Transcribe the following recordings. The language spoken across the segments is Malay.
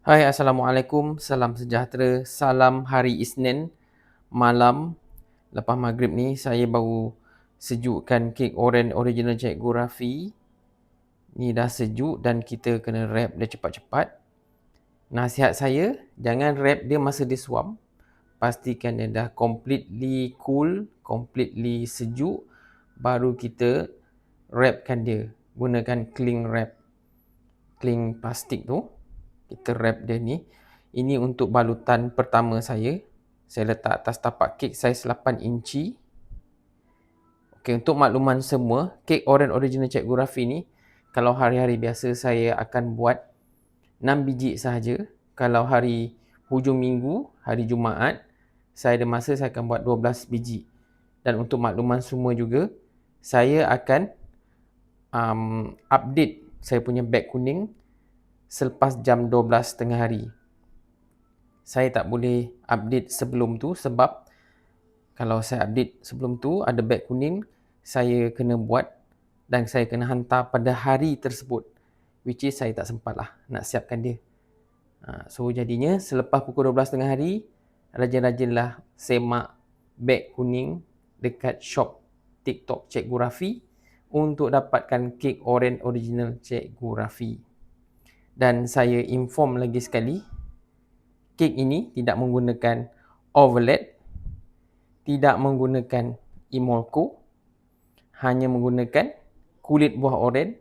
Hai, Assalamualaikum, salam sejahtera, salam hari Isnin malam. Lepas maghrib ni saya baru sejukkan kek oren original Cikgu Rafi. Ni dah sejuk dan kita kena wrap dia cepat-cepat. Nasihat saya, jangan wrap dia masa dia suam. Pastikan dia dah completely cool, completely sejuk, baru kita wrapkan dia. Gunakan cling wrap, cling plastik tu. Kita wrap dia ni. Ini untuk balutan pertama saya. Saya letak atas tapak kek saiz 8 inci. Okey, untuk makluman semua, kek oren original Cikgu Rafi ni, kalau hari-hari biasa saya akan buat 6 biji sahaja. Kalau hari hujung minggu, hari Jumaat, saya ada masa saya akan buat 12 biji. Dan untuk makluman semua juga, saya akan update saya punya beg kuning selepas jam 12 tengah hari. Saya tak boleh update sebelum tu sebab kalau saya update sebelum tu ada beg kuning, saya kena buat dan saya kena hantar pada hari tersebut, which is saya tak sempat lah nak siapkan dia. So jadinya selepas pukul 12 tengah hari, rajin-rajinlah semak beg kuning dekat shop TikTok Cikgu Rafi untuk dapatkan kek oren original Cikgu Rafi. Dan saya inform lagi sekali, kek ini tidak menggunakan overlap, tidak menggunakan emolko, hanya menggunakan kulit buah oren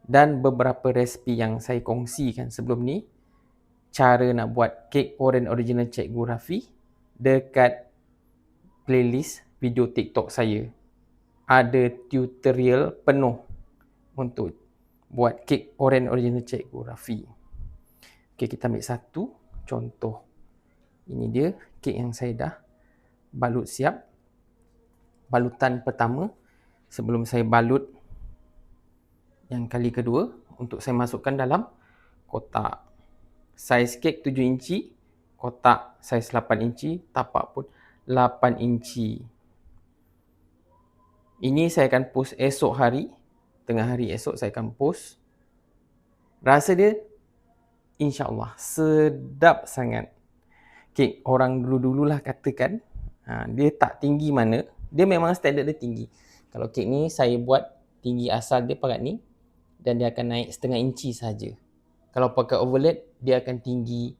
dan beberapa resipi yang saya kongsikan sebelum ni. Cara nak buat kek oren original Cikgu Rafi dekat playlist video TikTok saya. Ada tutorial penuh untuk buat kek oren original Cikgu Rafi. Okey, kita ambil satu contoh. Ini dia kek yang saya dah balut siap. Balutan pertama, sebelum saya balut yang kali kedua, untuk saya masukkan dalam kotak. Saiz kek 7 inci, kotak saiz 8 inci, tapak pun 8 inci. Ini saya akan post esok hari, tengah hari esok saya akan post. Rasa dia insya-Allah sedap sangat. Kek orang dulu-dululah katakan, dia tak tinggi mana, dia memang standard dia tinggi. Kalau kek ni saya buat tinggi asal dia pakat ni dan dia akan naik setengah inci saja. Kalau pakai overlap, dia akan tinggi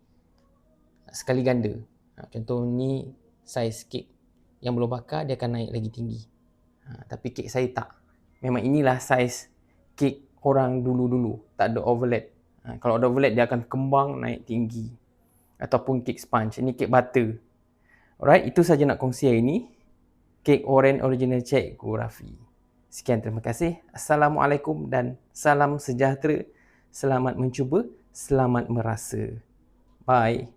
sekali ganda. Contoh ni saiz kek yang belum bakar, dia akan naik lagi tinggi. Tapi kek saya tak. Memang inilah saiz kek orang dulu-dulu, tak ada overlap. Kalau ada overlap, dia akan kembang naik tinggi. Ataupun kek sponge. Ini kek butter. Alright, itu saja nak kongsi hari ini. Kek oren original Cikgu Rafi. Sekian, terima kasih. Assalamualaikum dan salam sejahtera. Selamat mencuba, selamat merasa. Bye.